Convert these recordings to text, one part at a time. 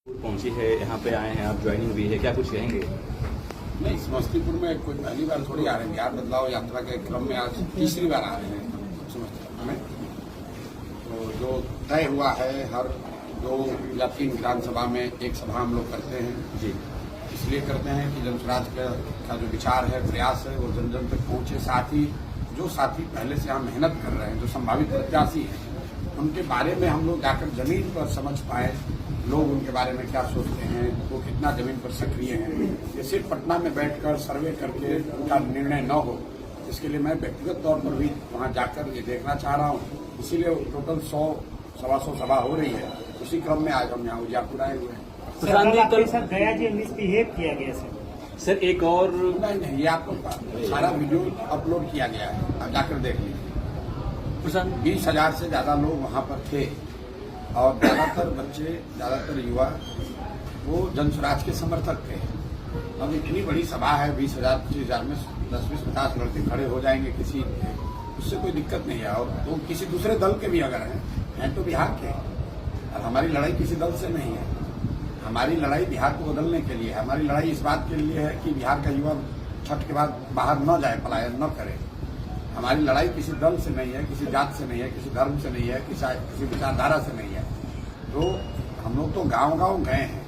पहुंची है, यहाँ पे आए हैं आप, ज्वाइनिंग भी है, क्या कुछ कहेंगे? नहीं, समस्तीपुर में कोई पहली बार थोड़ी आ रहे हैं। बिहार बदलाव यात्रा के क्रम में आज तीसरी बार आ रहे हैं समस्तीपुर में। तो जो तय हुआ है, हर 2 या 3 विधानसभा में एक सभा हम लोग करते हैं जी। इसलिए करते हैं कि जन स्वराज का जो विचार है, प्रयास है, वो जन जन तक पहुंचे। साथ ही जो साथी पहले से यहाँ मेहनत कर रहे हैं, जो संभावित प्रत्याशी हैं, उनके बारे में हम लोग जाकर जमीन पर समझ पाए, लोग उनके बारे में क्या सोचते हैं, वो कितना जमीन पर सक्रिय हैं। ये सिर्फ पटना में बैठकर सर्वे करके उनका निर्णय न हो, इसके लिए मैं व्यक्तिगत तौर पर भी वहाँ जाकर ये देखना चाह रहा हूँ। इसीलिए टोटल 100-125 सभा हो रही है। उसी क्रम में आज हम यहाँ उजियारपुर आए हुए हैं। सर गया जी मिसबिहेव किया गया सर एक और नहीं, ये आपको सारा वीडियो अपलोड किया गया है, आप जाकर देख लीजिए। 20,000 से ज्यादा लोग वहाँ पर थे और ज्यादातर बच्चे, ज्यादातर युवा वो जन स्वराज के समर्थक थे। अब इतनी बड़ी सभा है, 20,000-25,000 में 10-20-50 लड़के खड़े हो जाएंगे, किसी उससे कोई दिक्कत नहीं है। और तो किसी दूसरे दल के भी अगर हैं तो बिहार के। और हमारी लड़ाई किसी दल से नहीं है, हमारी लड़ाई बिहार को बदलने के लिए है। हमारी लड़ाई इस बात के लिए है कि बिहार का युवा छठ के बाद बाहर न जाए, पलायन न करे। हमारी लड़ाई किसी दल से नहीं है, किसी जात से नहीं है, किसी धर्म से नहीं है, किसी विचारधारा से नहीं है। तो हम लोग तो गांव-गांव गए हैं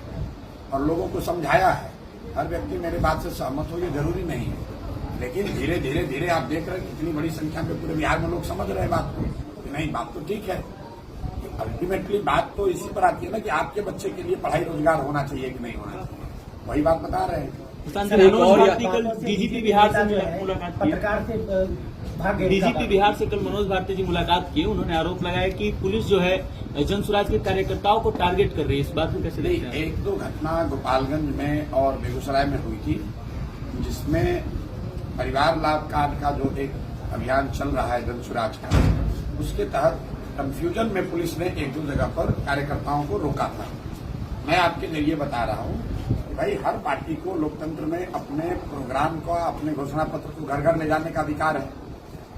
और लोगों को समझाया है। हर व्यक्ति मेरे बात से सहमत हो ये जरूरी नहीं है, लेकिन धीरे धीरे आप देख रहे हैं कितनी बड़ी संख्या में पूरे बिहार में लोग समझ रहे हैं बात को कि नहीं, बात तो ठीक है। अल्टीमेटली बात तो इसी पर आती है ना कि आपके बच्चे के लिए पढ़ाई रोजगार होना चाहिए कि नहीं होना चाहिए, वही बात बता रहे हैं। डीजीपी बिहार से मुलाकात पत्रकार से डीजीपी बिहार से कल मनोज भारती जी मुलाकात किए। उन्होंने आरोप लगाया कि पुलिस जो है जन स्वराज के कार्यकर्ताओं को टारगेट कर रही है। इस बात को कैसे देखते हैं? 1-2 घटना गोपालगंज में और बेगूसराय में हुई थी, जिसमें परिवार लाभ कार्ड का जो एक अभियान चल रहा है जन स्वराज का, उसके तहत कंफ्यूजन में पुलिस ने 1-2 जगह पर कार्यकर्ताओं को रोका था। मैं आपके जरिए बता रहा हूं कि भाई हर पार्टी को लोकतंत्र में अपने प्रोग्राम का, अपने घोषणा पत्र को घर घर ले जाने का अधिकार है।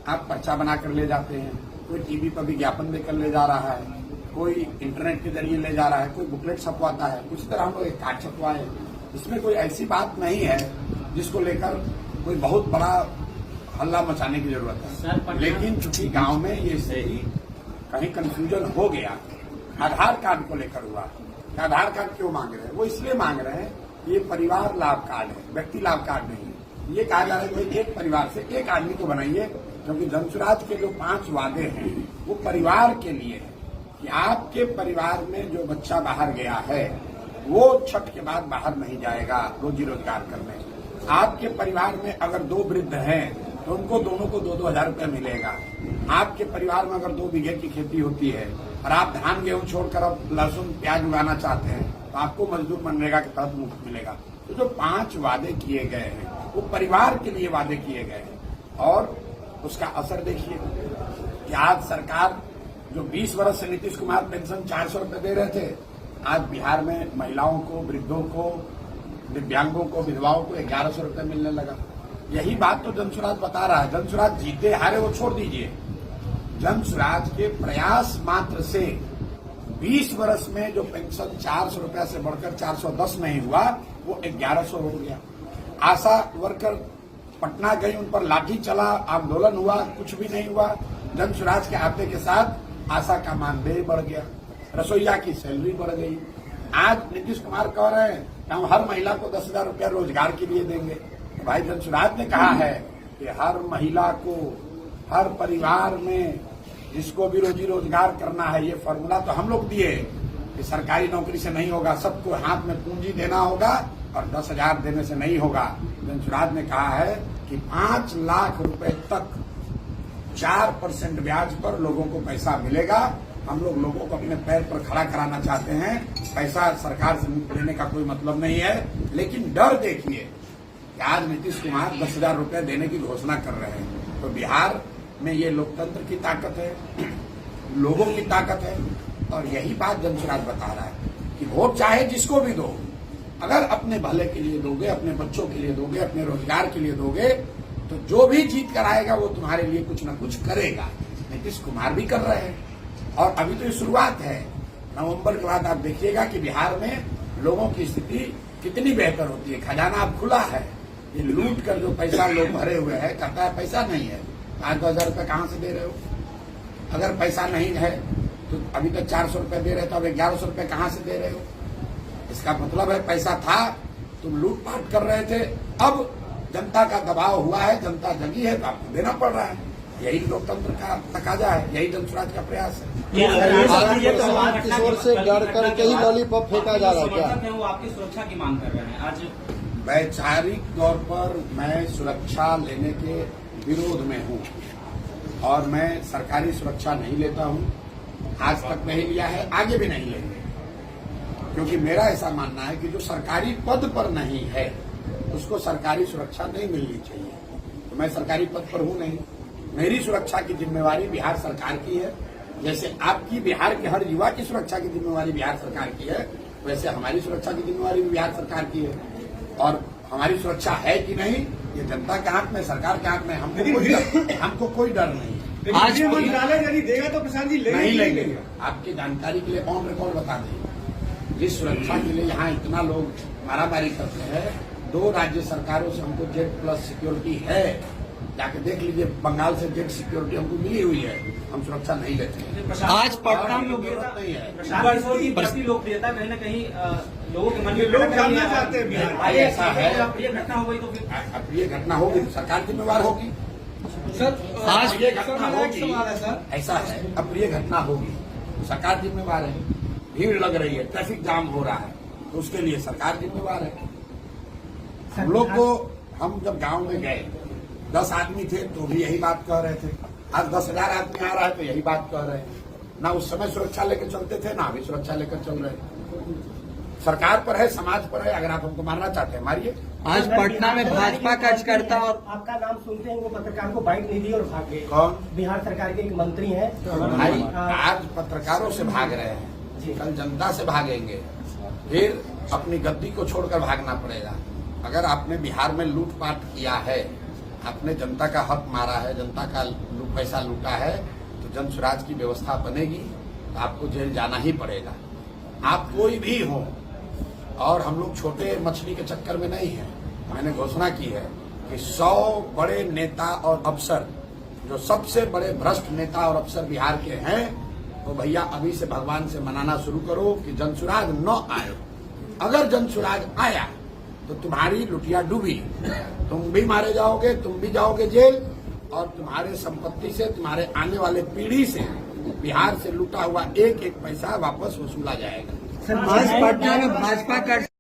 आप पर्चा बनाकर ले जाते हैं, कोई टीवी पर विज्ञापन देकर ले जा रहा है, कोई इंटरनेट के जरिए ले जा रहा है, कोई बुकलेट छपवाता है। उसी तरह हम लोग एक कार्ड छपवाए। इसमें कोई ऐसी बात नहीं है जिसको लेकर कोई बहुत बड़ा हल्ला मचाने की जरूरत है। लेकिन चूंकि गांव में ये स्थिति कहीं कंफ्यूजन हो गया, आधार कार्ड को लेकर हुआ। आधार कार्ड क्यों मांग रहे हैं? वो इसलिए मांग रहे हैं कि ये परिवार लाभ कार्ड है, व्यक्ति लाभ कार्ड नहीं है। ये कहा जा रहा है कि एक परिवार से एक आदमी को बनाइए, क्योंकि जन स्वराज के जो 5 वादे हैं वो परिवार के लिए है कि आपके परिवार में जो बच्चा बाहर गया है वो छठ के बाद बाहर नहीं जाएगा रोजी रोजगार करने। आपके परिवार में अगर 2 वृद्ध हैं तो उनको दोनों को 2-2 हजार रुपया मिलेगा। आपके परिवार में अगर 2 बीघे की खेती होती है और आप धान गेहूं छोड़कर अब लहसुन प्याज उगाना चाहते हैं तो आपको मजदूर मनरेगा के तहत मुफ्त मिलेगा। तो जो 5 वादे किए गए हैं वो परिवार के लिए वादे किए गए हैं और उसका असर देखिए कि आज सरकार जो 20 वर्ष से नीतीश कुमार पेंशन 400 रुपये दे रहे थे, आज बिहार में महिलाओं को, वृद्धों को, दिव्यांगों को, विधवाओं को 1100 रुपये मिलने लगा। यही बात तो जन स्वराज बता रहा है। जन स्वराज जीते हारे वो छोड़ दीजिए, जन स्वराज के प्रयास मात्र से 20 वर्ष में जो पेंशन 400 रुपया से बढ़कर 410 नहीं हुआ, वो 1100 हो गया। आशा वर्कर पटना गई, उन पर लाठी चला, आंदोलन हुआ, कुछ भी नहीं हुआ। जन स्वराज के आते के साथ आशा का मानदेय बढ़ गया, रसोईया की सैलरी बढ़ गई। आज नीतीश कुमार कह रहे हैं कि हम हर महिला को 10,000 रुपया रोजगार के लिए देंगे। भाई जन स्वराज ने कहा है कि हर महिला को, हर परिवार में जिसको भी रोजी रोजगार करना है, ये फॉर्मूला तो हम लोग दिए कि सरकारी नौकरी से नहीं होगा, सबको हाथ में पूंजी देना होगा और 10,000 देने से नहीं होगा। जन स्वराज ने कहा है कि 5 लाख रुपए तक 4% ब्याज पर लोगों को पैसा मिलेगा। हम लोगों को अपने पैर पर खड़ा कराना चाहते हैं। पैसा सरकार से लेने का कोई मतलब नहीं है, लेकिन डर देखिए कि आज नीतीश कुमार 10,000 रुपये देने की घोषणा कर रहे हैं। तो बिहार में ये लोकतंत्र की ताकत है, लोगों की ताकत है और यही बात जन स्वराज बता रहा है कि वोट चाहे जिसको भी दो, अगर अपने भले के लिए दोगे, अपने बच्चों के लिए दोगे, अपने रोजगार के लिए दोगे, तो जो भी जीत कर आएगा वो तुम्हारे लिए कुछ न कुछ करेगा। नीतीश कुमार भी कर रहे हैं और अभी तो ये शुरुआत है। नवंबर के बाद आप देखिएगा कि बिहार में लोगों की स्थिति कितनी बेहतर होती है। खजाना अब खुला है, ये लूट कर जो पैसा लोग भरे हुए हैं, कहता है पैसा नहीं है, 5,000 रुपये कहाँ से दे रहे हो? अगर पैसा नहीं है तो अभी तक 400 रुपये दे रहे तो अब 1100 रुपये कहाँ से दे रहे हो? इसका मतलब है पैसा था, तुम लूटपाट कर रहे थे, अब जनता का दबाव हुआ है, जनता जगी है तो आपको देना पड़ रहा है। यही लोकतंत्र का तकाजा है, यही जनसुराज का प्रयास है। समाज की ओर से डर करके ही लॉलीपॉप फेंका जा रहा है क्या? वो आपकी सुरक्षा की मांग कर रहे हैं आज। वैचारिक तौर पर मैं सुरक्षा लेने के विरोध में हूं और मैं सरकारी सुरक्षा नहीं लेता हूं, आज तक नहीं लिया है, आगे भी नहीं लेंगे, क्योंकि मेरा ऐसा मानना है कि जो सरकारी पद पर नहीं है उसको सरकारी सुरक्षा नहीं मिलनी चाहिए। तो मैं सरकारी पद पर हूं नहीं, मेरी सुरक्षा की जिम्मेवारी बिहार सरकार की है। जैसे आपकी बिहार के हर युवा की सुरक्षा की जिम्मेवारी बिहार सरकार की है, वैसे हमारी सुरक्षा की जिम्मेवारी भी बिहार सरकार की है। और हमारी सुरक्षा है कि नहीं, ये जनता के हाथ में, सरकार के हाथ में। हमको कोई डर नहीं। आज मंत्रालय यदि देगा तो प्रशांत जी नहीं लेंगे। आपकी जानकारी के लिए ऑन रिकॉर्ड बता दें, जिस सुरक्षा के लिए यहाँ इतना लोग मारामारी करते हैं, 2 राज्य सरकारों से हमको जेड प्लस सिक्योरिटी है। जाके देख लीजिए, बंगाल से जेड सिक्योरिटी हमको मिली हुई है, हम सुरक्षा नहीं लेते हैं। आज पटना में जरूरत नहीं है। लोकप्रियता कहीं न कहीं लोगों के मन में लोग जानना चाहते हैं बिहार। ऐसा है, अप्रिय घटना हो गई तो फिर अप्रिय घटना होगी तो सरकार जिम्मेवार होगी। आज ये घटना होगी, ऐसा है, अप्रिय घटना होगी सरकार जिम्मेवार है। भीड़ लग रही है, ट्रैफिक जाम हो रहा है, तो उसके लिए सरकार जिम्मेवार है। हम लोग को, हम जब गांव में गए 10 आदमी थे तो भी यही बात कह रहे थे, आज 10,000 आदमी आ रहा है तो यही बात कह रहे हैं। ना उस समय सुरक्षा लेकर चलते थे, ना अभी सुरक्षा लेकर चल रहे हैं। सरकार पर है, समाज पर है, अगर आप हमको मारना चाहते हैं मारिए। आज पटना में भाजपा कार्यकर्ता और आपका नाम सुनते हैं वो पत्रकार को बाइट नहीं दी और भाग गए। कौन? बिहार सरकार के एक मंत्री हैं। भाई आज पत्रकारों से भाग रहे हैं, कल जनता से भागेंगे, फिर अपनी गद्दी को छोड़कर भागना पड़ेगा। अगर आपने बिहार में लूटपाट किया है, आपने जनता का हक मारा है, जनता का पैसा लूटा है, तो जन सुराज की व्यवस्था बनेगी तो आपको जेल जाना ही पड़ेगा। आप कोई भी हो, और हम लोग छोटे मछली के चक्कर में नहीं है। मैंने घोषणा की है कि 100 बड़े नेता और अफसर, जो सबसे बड़े भ्रष्ट नेता और अफसर बिहार के हैं, तो भैया अभी से भगवान से मनाना शुरू करो कि जनसुराज न आए। अगर जनसुराज आया तो तुम्हारी लुटिया डूबी, तुम भी मारे जाओगे, तुम भी जाओगे जेल, और तुम्हारे संपत्ति से, तुम्हारे आने वाले पीढ़ी से बिहार से लूटा हुआ एक एक पैसा वापस वसूला जाएगा। आज पटना में भाजपा का